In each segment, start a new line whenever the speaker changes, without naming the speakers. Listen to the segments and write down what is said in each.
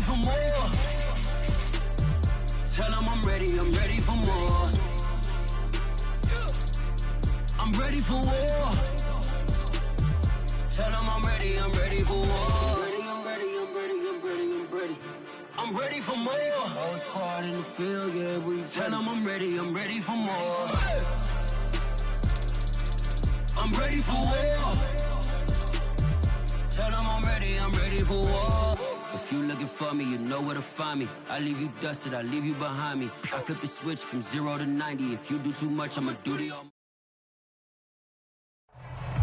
for more. Tell them I'm ready for more. I'm ready for war. Tell them I'm ready for war. I'm ready for more. Whole squad in the field, yeah, we tell them I'm ready for more. I'm ready for war. Tell them I'm ready for war. If you looking for me, you know where to find me. I leave you dusted, I leave you behind me. I flip the switch from 0 to 90. If you do too much, I'ma do the all.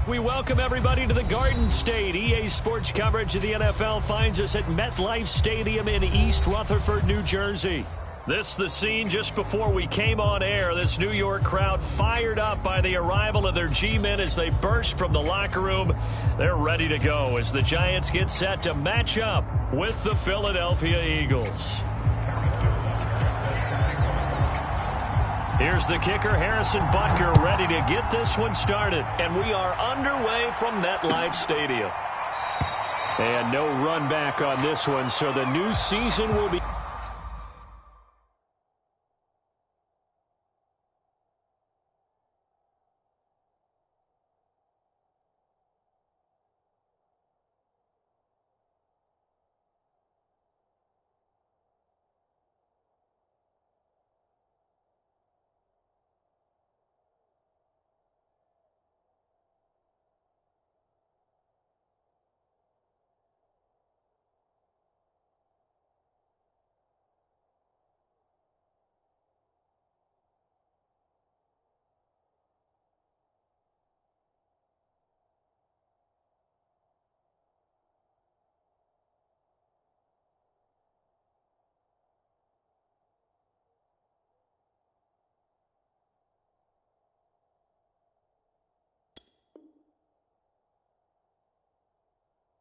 We welcome everybody to the Garden State. EA Sports coverage of the NFL finds us at MetLife Stadium in East Rutherford, New Jersey. This the scene just before we came on air. This New York crowd fired up by the arrival of their G-men as they burst from the locker room. They're ready to go as the Giants get set to match up with the Philadelphia Eagles. Here's the kicker, Harrison Butker, ready to get this one started. And we are underway from MetLife Stadium. And no run back on this one, so the new season will be...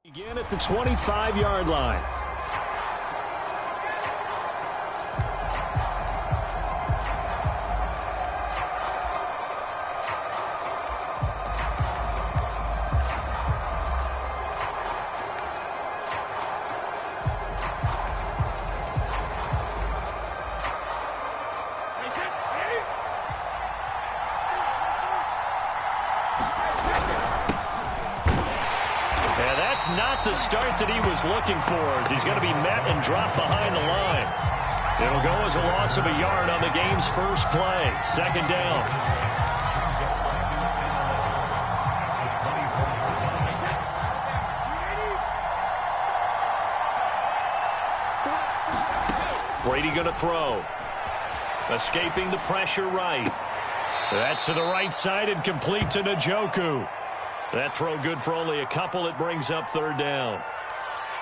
Begin at the 25-yard line. Not the start that he was looking for, as he's going to be met and dropped behind the line. It'll go as a loss of a yard on the game's first play. Second down. Brady going to throw. Escaping the pressure right. That's to the right side and complete to Njoku. That throw good for only a couple. It brings up third down.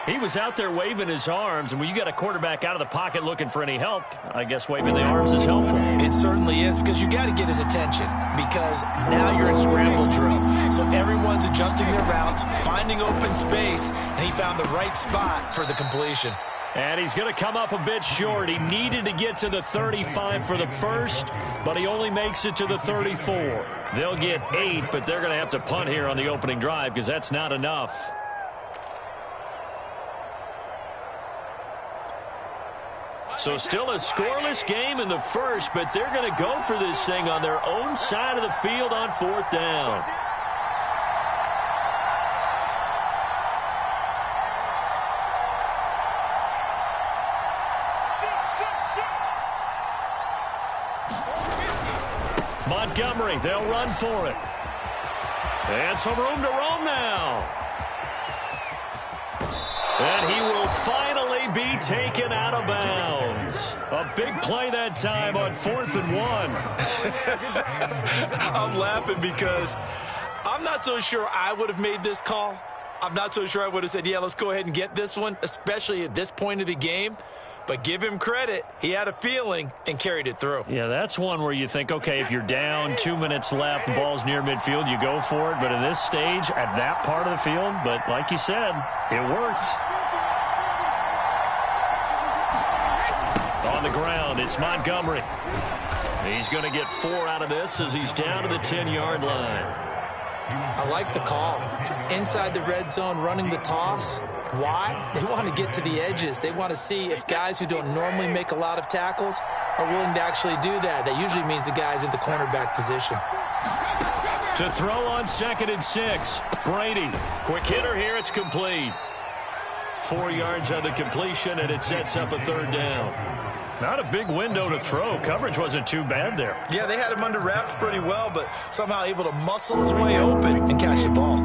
He was out there waving his arms, and when you got a quarterback out of the pocket looking for any help, I guess waving the arms is helpful.
It certainly is, because you got to get his attention, because now you're in scramble drill. So everyone's adjusting their routes, finding open space, and he found the right spot for the completion.
And he's going to come up a bit short. He needed to get to the 35 for the first, but he only makes it to the 34. They'll get 8, but they're going to have to punt here on the opening drive because that's not enough. So still a scoreless game in the first, but they're going to go for this thing on their own side of the field on fourth down. Montgomery, they'll run for it. And some room to roam now. And he will finally be taken out of bounds. A big play that time on 4th and 1.
I'm laughing because I'm not so sure I would have made this call. I'm not so sure I would have said, yeah, let's go ahead and get this one, especially at this point of the game. But give him credit. He had a feeling and carried it through.
Yeah, that's one where you think, okay, if you're down, 2 minutes left, the ball's near midfield, you go for it. But in this stage, at that part of the field, but like you said, it worked. On the ground, it's Montgomery. He's going to get 4 out of this as he's down to the 10-yard line.
I like the call. Inside the red zone, running the toss. Why? They want to get to the edges. They want to see if guys who don't normally make a lot of tackles are willing to actually do that. That usually means the guy's in the cornerback position.
To throw on 2nd and 6. Brady. Quick hitter here. It's complete. 4 yards on the completion, and it sets up a 3rd down. Not a big window to throw. Coverage wasn't too bad there.
Yeah, they had him under wraps pretty well, but somehow able to muscle his way open and catch the ball.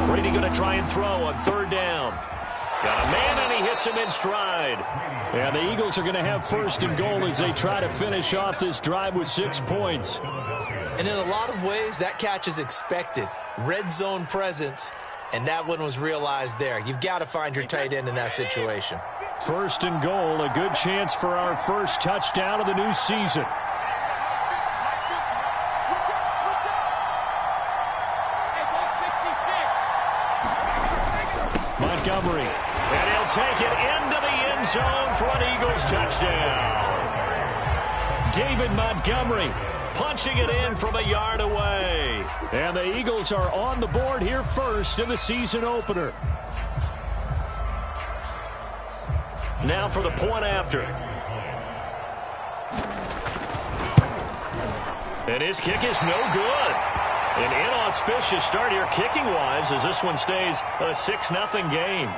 Brady going to try and throw on 3rd down. Got a man, and he hits him in stride. And the Eagles are going to have 1st and goal as they try to finish off this drive with 6 points.
And in a lot of ways, that catch is expected. Red zone presence, and that one was realized there. You've got to find your tight end in that situation.
1st and goal, a good chance for our first touchdown of the new season. Montgomery, and he'll take it into the end zone for an Eagles touchdown. David Montgomery punching it in from a yard away. And the Eagles are on the board here first in the season opener. Now for the point after. And his kick is no good. An inauspicious start here kicking-wise as this one stays a 6-0 game.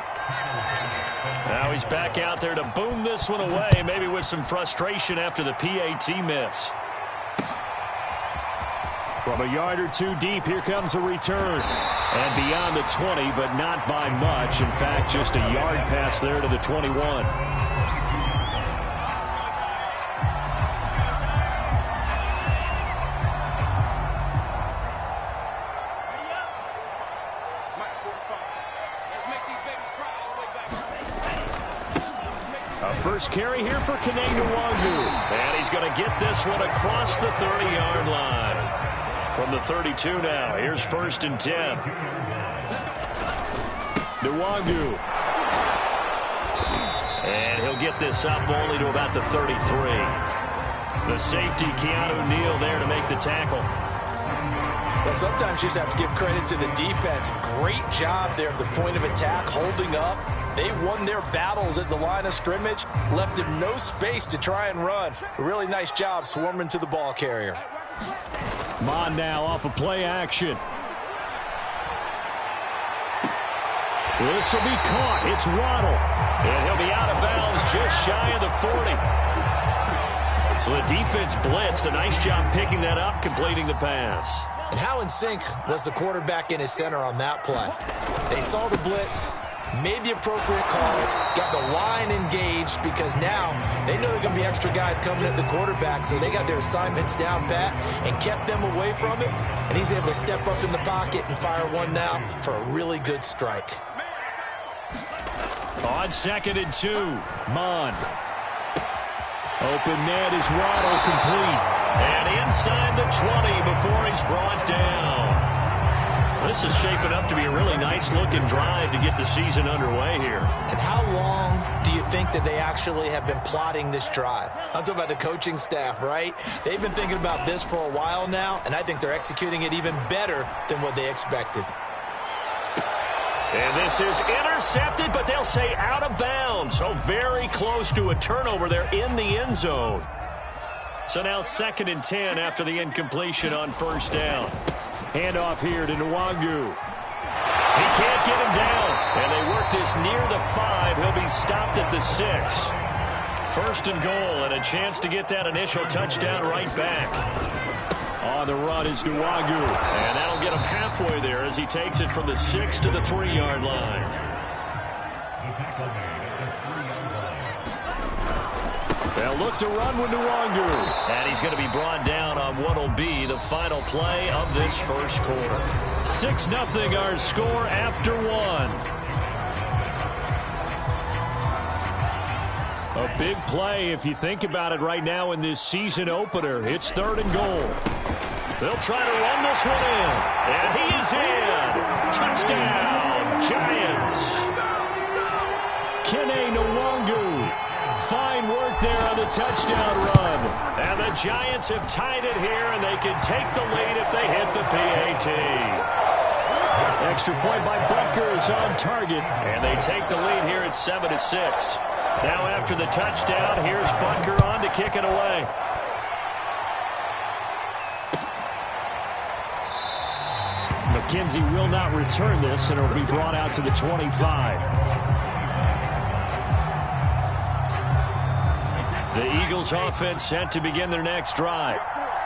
Now he's back out there to boom this one away, maybe with some frustration after the PAT miss. From a yard or two deep, here comes a return. And beyond the 20, but not by much. In fact, just a yard pass there to the 21. A first carry here for Nwangwu. And he's going to get this one across the 30-yard line. From the 32 now, here's 1st and 10. Nwangwu. And he'll get this up only to about the 33. The safety, Keanu Neal, there to make the tackle.
Well, sometimes you just have to give credit to the defense. Great job there at the point of attack, holding up. They won their battles at the line of scrimmage, left him no space to try and run. A really nice job swarming to the ball carrier.
Mon now off of play action. This will be caught. It's Waddle. And he'll be out of bounds just shy of the 40. So the defense blitzed. A nice job picking that up, completing the pass.
And how in sync was the quarterback and his center on that play? They saw the blitz, made the appropriate calls, got the line engaged because now they know there are going to be extra guys coming at the quarterback, so they got their assignments down pat and kept them away from it, and he's able to step up in the pocket and fire one now for a really good strike.
On 2nd and 2, Mon. Open net is Waddle, complete. And inside the 20 before he's brought down. This is shaping up to be a really nice-looking drive to get the season underway here.
And how long do you think that they actually have been plotting this drive? I'm talking about the coaching staff, right? They've been thinking about this for a while now, and I think they're executing it even better than what they expected.
And this is intercepted, but they'll say out of bounds. So very close to a turnover there in the end zone. So now 2nd and 10 after the incompletion on 1st down. Handoff here to Nwangwu. He can't get him down. And they work this near the 5. He'll be stopped at the 6. 1st and goal, and a chance to get that initial touchdown right back. On the run is Nwangwu. And that'll get him halfway there as he takes it from the 6 to the 3-yard line. They'll look to run with Nwangwu. And he's going to be brought down on what will be the final play of this first quarter. 6-0 our score after 1. A big play if you think about it right now in this season opener. It's 3rd and goal. They'll try to run this one in. And he is in. Touchdown, Giants. Kene Nwangwu. Fine work there on the touchdown run. And the Giants have tied it here, and they can take the lead if they hit the PAT. Extra point by Butker is on target, and they take the lead here at 7-6. Now after the touchdown, here's Butker on to kick it away. McKenzie will not return this, and it will be brought out to the 25. The Eagles offense set to begin their next drive.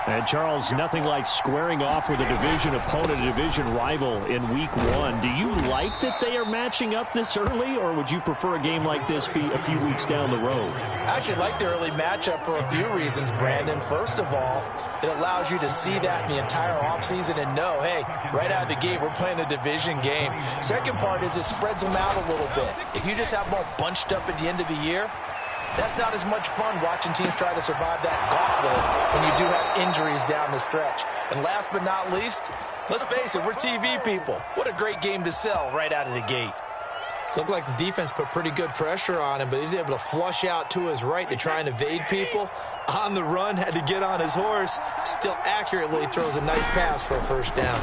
And, Charles, nothing like squaring off with a division opponent, a division rival in Week 1. Do you like that they are matching up this early, or would you prefer a game like this be a few weeks down the road?
I actually like the early matchup for a few reasons, Brandon. First of all, it allows you to see that in the entire offseason and know, hey, right out of the gate, we're playing a division game. Second part is it spreads them out a little bit. If you just have them all bunched up at the end of the year, that's not as much fun watching teams try to survive that gauntlet when you do have injuries down the stretch. And last but not least, let's face it, we're TV people. What a great game to sell right out of the gate. Looked like the defense put pretty good pressure on him, but he's able to flush out to his right to try and evade people. On the run, had to get on his horse. Still accurately throws a nice pass for a first down.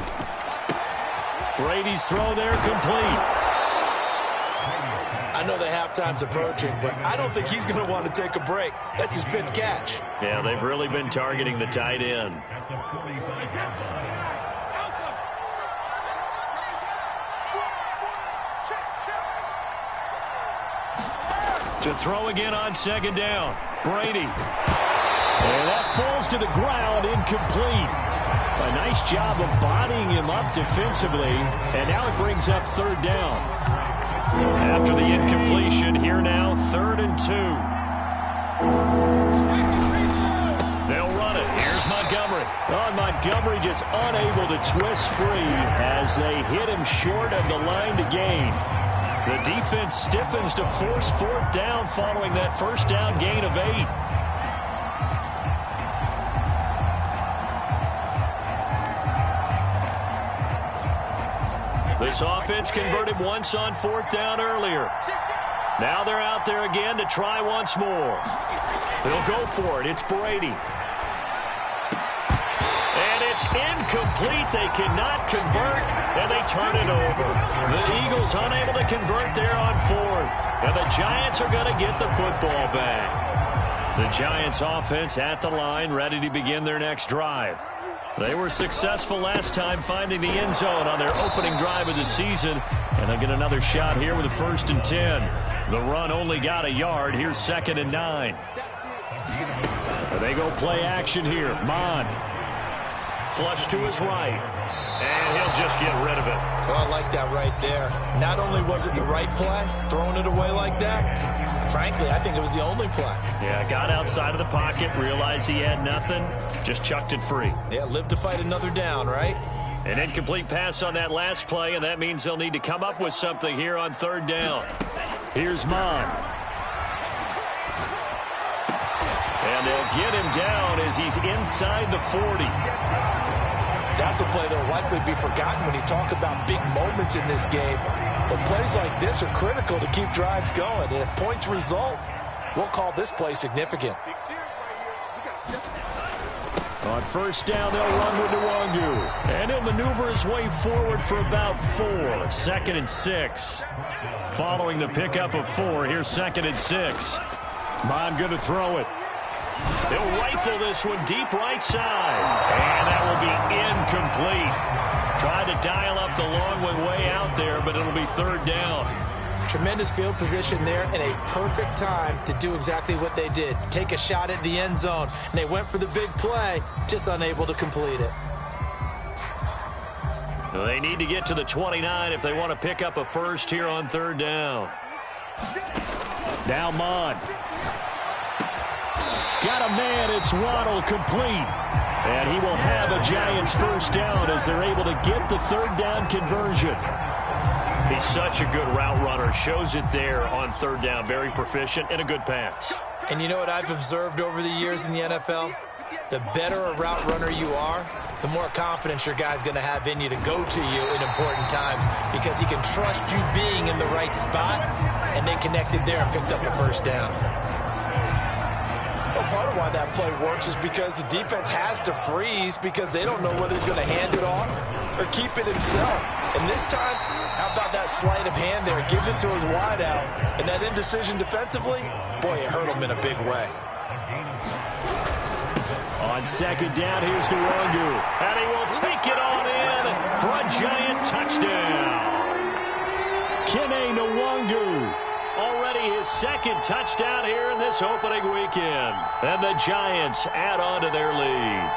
Brady's throw there complete.
I know the halftime's approaching, but I don't think he's going to want to take a break. That's his 5th catch.
Yeah, they've really been targeting the tight end. To throw again on second down. Brady. And that falls to the ground, incomplete. A nice job of bodying him up defensively, and now it brings up third down. After the incompletion, here now, 3rd and 2. They'll run it. Here's Montgomery. Montgomery just unable to twist free as they hit him short of the line to gain. The defense stiffens to force 4th down following that first down gain of 8. This offense converted once on 4th down earlier. Now they're out there again to try once more. They'll go for it. It's Brady. And it's incomplete. They cannot convert, and they turn it over. The Eagles unable to convert there on 4th. And the Giants are going to get the football back. The Giants offense at the line, ready to begin their next drive. They were successful last time finding the end zone on their opening drive of the season, and they'll get another shot here with a 1st and 10. The run only got a yard. Here's 2nd and 9. They go play action here. Mon. Flush to his right, and he'll just get rid of it.
Oh, I like that right there. Not only was it the right play, throwing it away like that, frankly, I think it was the only play.
Yeah, got outside of the pocket, realized he had nothing, just chucked it free.
Yeah, live to fight another down, right?
An incomplete pass on that last play, and that means they'll need to come up with something here on 3rd down. Here's Mon. And they'll get him down as he's inside the 40.
That's a play that will likely be forgotten when you talk about big moments in this game. But plays like this are critical to keep drives going. And if points result, we'll call this play significant.
On 1st down, they'll run with Nwangu. And he'll maneuver his way forward for about 4. 2nd and 6. Following the pickup of 4, here's 2nd and 6. Mon going to throw it. He'll rifle this one deep right side. And that will be incomplete. Tried to dial up the long one way out there, but it'll be 3rd down.
Tremendous field position there and a perfect time to do exactly what they did. Take a shot at the end zone. And they went for the big play, just unable to complete it.
They need to get to the 29 if they want to pick up a 1st here on 3rd down. Now Mon. Got a man, it's Waddle, complete. And he will have a Giants 1st down as they're able to get the 3rd down conversion. He's such a good route runner. Shows it there on 3rd down. Very proficient and a good pass.
And you know what I've observed over the years in the NFL? The better a route runner you are, the more confidence your guy's going to have in you to go to you in important times because he can trust you being in the right spot, and they connected there and picked up a 1st down. Well, part of why that play works is because the defense has to freeze because they don't know whether he's going to hand it off or keep it himself. And this time, how about that sleight of hand there? Gives it to his wideout. And that indecision defensively, boy, it hurt him in a big way.
On second down, here's Nwangu. And he will take it on in for a giant touchdown. Kene Nwangu. Already his second touchdown here in this opening weekend. And the Giants add on to their lead.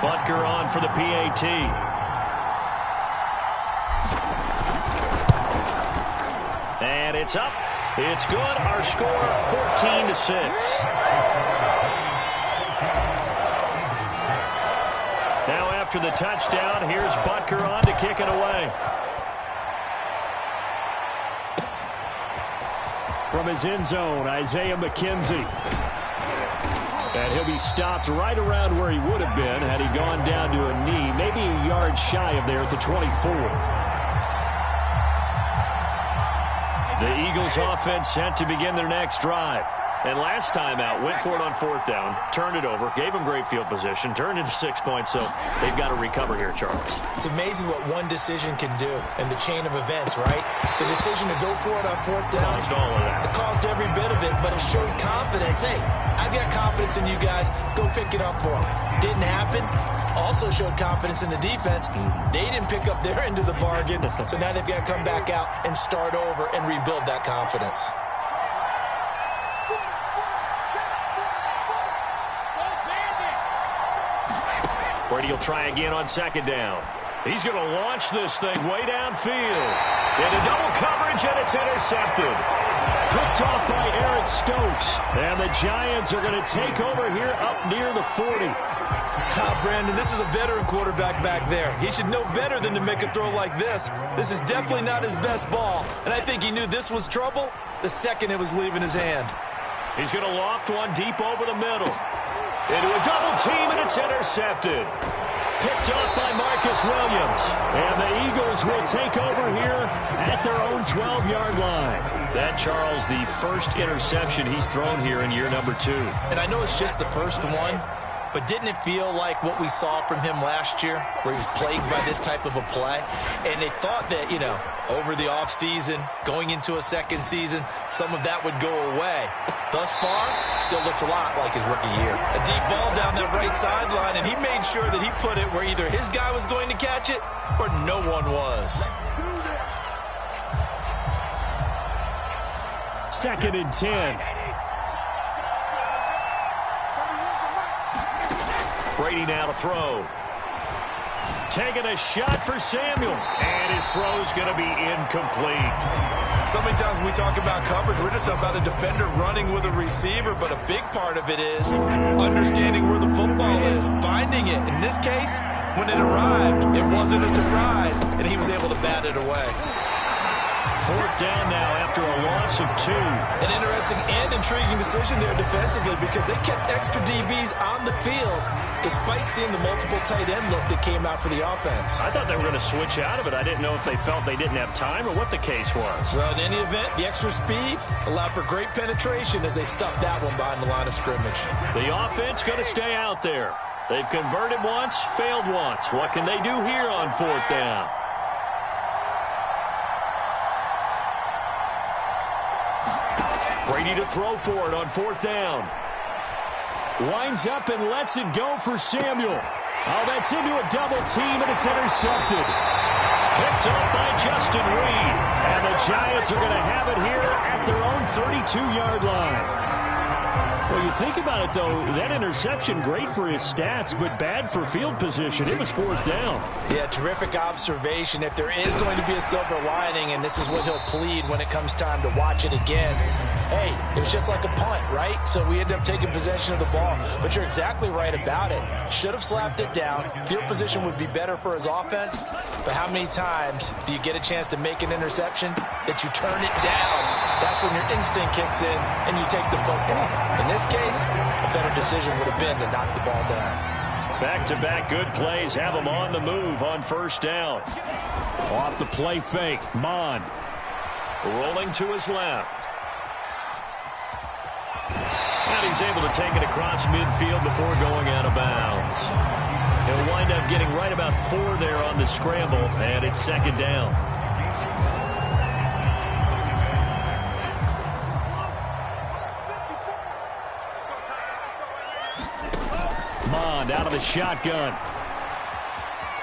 Butker on for the PAT. And it's up. It's good. Our score 14-6. Now after the touchdown, here's Butker on to kick it away. From his end zone, Isaiah McKenzie. And he'll be stopped right around where he would have been had he gone down to a knee, maybe a yard shy of there at the 24. The Eagles offense set to begin their next drive. And last time out, went for it on fourth down, turned it over, gave them great field position, turned into 6 points, so they've got to recover here, Charles.
It's amazing what one decision can do in the chain of events, right? The decision to go for it on fourth down.
Caused all of that.
It caused every bit of it, but it showed confidence. Hey, I've got confidence in you guys. Go pick it up for them. Didn't happen. Also showed confidence in the defense. They didn't pick up their end of the bargain, so now they've got to come back out and start over and rebuild that confidence.
Brady will try again on second down. He's going to launch this thing way downfield. Into double coverage, and it's intercepted. Picked off by Eric Stokes. And the Giants are going to take over here up near the 40.
Brandon, this is a veteran quarterback back there. He should know better than to make a throw like this. This is definitely not his best ball, and I think he knew this was trouble the second it was leaving his hand.
He's going to loft one deep over the middle. Into a double team, and it's intercepted. Picked off by Marcus Williams. And the Eagles will take over here at their own 12-yard line. That, Charles, the first interception he's thrown here in year number 2.
And I know it's just the first one, but didn't it feel like what we saw from him last year, where he was plagued by this type of a play? And they thought that, you know, over the offseason, going into a second season, some of that would go away. Thus far, still looks a lot like his rookie year. A deep ball down that right sideline, and he made sure that he put it where either his guy was going to catch it or no one was.
2nd and 10. Brady now to throw. Taking a shot for Samuel. And his throw's going to be incomplete.
So many times when we talk about coverage, we're just about a defender running with a receiver, but a big part of it is understanding where the football is, finding it. In this case, when it arrived, it wasn't a surprise, and he was able to bat it away.
4th down now after a loss of 2.
An interesting and intriguing decision there defensively because they kept extra DBs on the field despite seeing the multiple tight end look that came out for the offense.
I thought they were going to switch out of it. I didn't know if they felt they didn't have time or what the case was.
Well, in any event, the extra speed allowed for great penetration as they stuffed that one behind the line of scrimmage.
The offense going to stay out there. They've converted once, failed once. What can they do here on 4th down? Brady to throw for it on 4th down. Winds up and lets it go for Samuel. Oh, that's into a double team, and it's intercepted. Picked up by Justin Reed. And the Giants are going to have it here at their own 32-yard line. Well, you think about it, though, that interception, great for his stats, but bad for field position. It was 4th down.
Yeah, terrific observation. If there is going to be a silver lining, and this is what he'll plead when it comes time to watch it again, hey, it was just like a punt, right? So we ended up taking possession of the ball. But you're exactly right about it. Should have slapped it down. Field position would be better for his offense. But how many times do you get a chance to make an interception that you turn it down? That's when your instinct kicks in and you take the football. In this case, a better decision would have been to knock the ball down.
Back-to-back good plays have him on the move on 1st down. Off the play fake, Mon. Rolling to his left. And he's able to take it across midfield before going out of bounds. He'll wind up getting right about 4 there on the scramble, and it's second down. Mond out of the shotgun.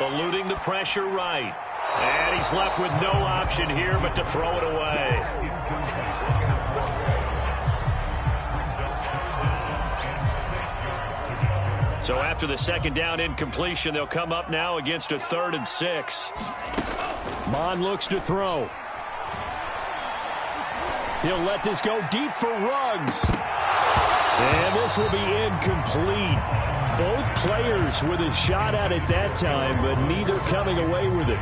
Eluding the pressure right. And he's left with no option here but to throw it away. So after the second down incompletion, they'll come up now against a 3rd and 6. Mond looks to throw. He'll let this go deep for Ruggs. And this will be incomplete. Both players with a shot at it that time, but neither coming away with it.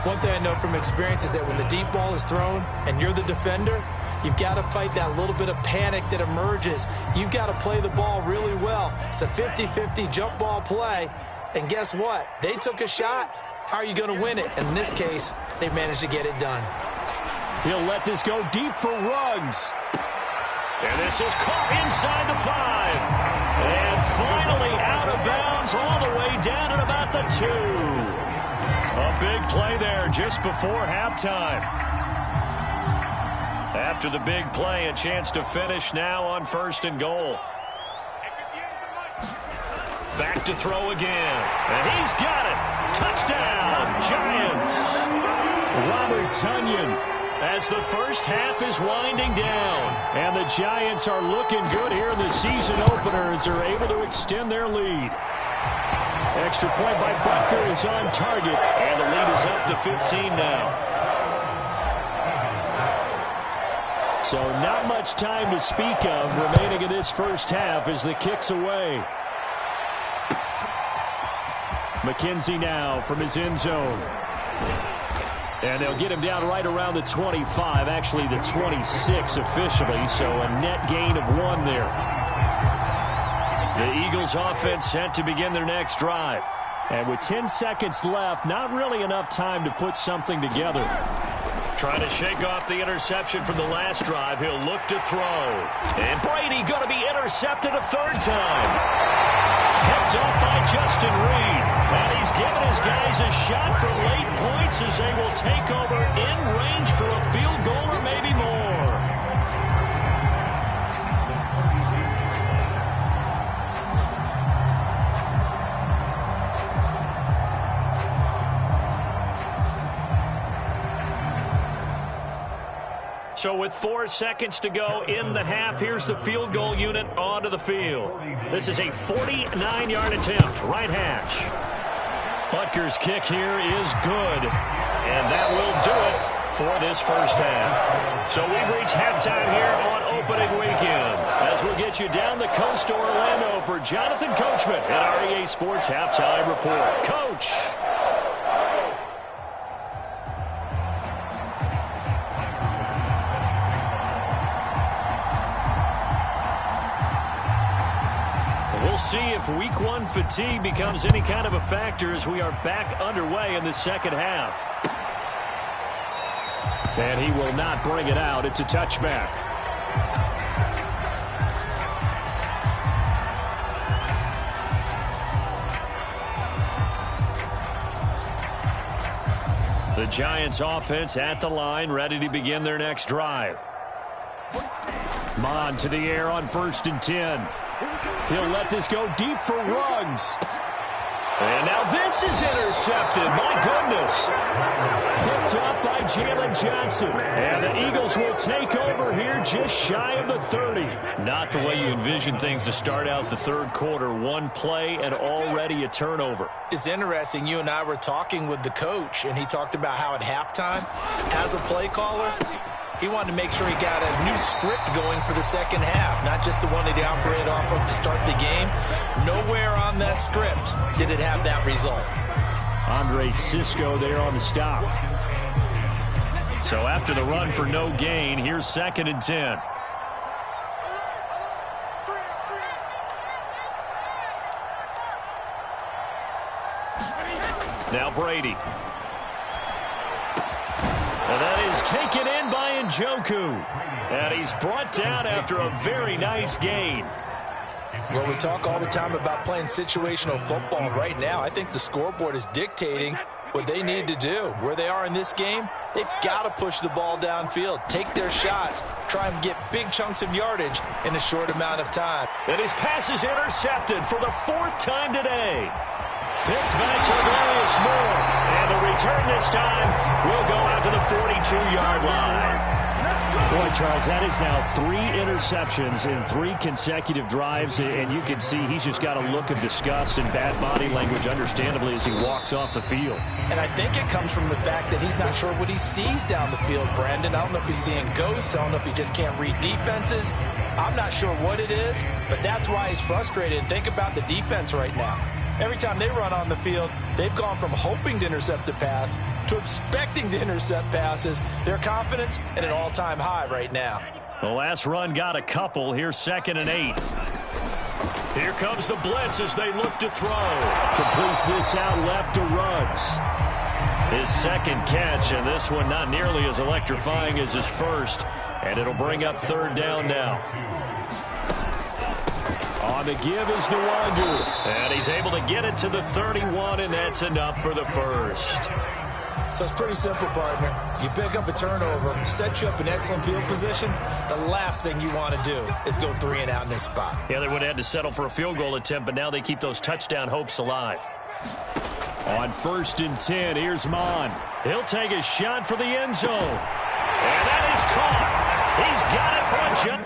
One thing I know from experience is that when the deep ball is thrown and you're the defender, you've got to fight that little bit of panic that emerges. You've got to play the ball really well. It's a 50-50 jump ball play. And guess what? They took a shot. How are you going to win it? And in this case, they've managed to get it done.
He'll let this go deep for Ruggs. And this is caught inside the 5. And finally out of bounds all the way down at about the 2. A big play there just before halftime. After the big play, a chance to finish now on 1st and goal. Back to throw again. And he's got it. Touchdown, Giants. Robert Tonyan. As the first half is winding down. And the Giants are looking good here in the season opener as they're able to extend their lead. Extra point by Butker is on target. And the lead is up to 15 now. So not much time to speak of remaining in this first half as the kick's away. McKenzie now from his end zone. And they'll get him down right around the 25, actually the 26 officially, so a net gain of 1 there. The Eagles offense set to begin their next drive. And with 10 seconds left, not really enough time to put something together. Trying to shake off the interception from the last drive. He'll look to throw. And Brady going to be intercepted a 3rd time. Picked up by Justin Reed. And he's given his guys a shot for late points as they will take over in range for a field goal or maybe more. So with 4 seconds to go in the half, here's the field goal unit onto the field. This is a 49-yard attempt, right hash. Butker's kick here is good, and that will do it for this first half. So we've reached halftime here on opening weekend as we'll get you down the coast to Orlando for Jonathan Coachman at our EA Sports Halftime Report. Coach. We'll see if week 1 fatigue becomes any kind of a factor as we are back underway in the second half. And he will not bring it out. It's a touchback. The Giants offense at the line, ready to begin their next drive. Mond to the air on 1st and 10. He'll let this go deep for Ruggs. And now this is intercepted. My goodness. Picked up by Jalen Johnson. And the Eagles will take over here just shy of the 30. Not the way you envision things to start out the 3rd quarter. 1 play and already a turnover.
It's interesting. You and I were talking with the coach, and he talked about how at halftime, as a play caller, he wanted to make sure he got a new script going for the second half, not just the one that he operated off of to start the game. Nowhere on that script did it have that result.
Andre Sisco there on the stop. So after the run for no gain, here's 2nd and 10. Now Brady. And that is is taken in by Njoku. And he's brought down after a very nice gain.
Well, we talk all the time about playing situational football. Right now, I think the scoreboard is dictating what they need to do. Where they are in this game, they've got to push the ball downfield, take their shots, try and get big chunks of yardage in a short amount of time.
And his pass is intercepted for the 4th time today. Picked by Tarvarius Moore. And the return this time will go out to the 42-yard line.
Boy, Charles, that is now 3 interceptions in 3 consecutive drives, and you can see he's just got a look of disgust and bad body language, understandably, as he walks off the field.
And I think it comes from the fact that he's not sure what he sees down the field, Brandon. I don't know if he's seeing ghosts. I don't know if he just can't read defenses. I'm not sure what it is, but that's why he's frustrated. And think about the defense right now. Every time they run on the field, they've gone from hoping to intercept the pass to expecting to intercept passes. Their confidence at an all-time high right now.
The last run got a couple. Here's 2nd and 8. Here comes the blitz as they look to throw.
Completes this out left to Ruggs.
His 2nd catch, and this one not nearly as electrifying as his first. And it'll bring up 3rd down now. On the give is Nwangu. And he's able to get it to the 31, and that's enough for the first.
So it's pretty simple, partner. You pick up a turnover, set you up in excellent field position. The last thing you want to do is go 3 and out in this spot.
Yeah, they would have had to settle for a field goal attempt, but now they keep those touchdown hopes alive.
On 1st and 10, here's Mon.
He'll take a shot for the end zone. And that is caught. He's got it for a jump.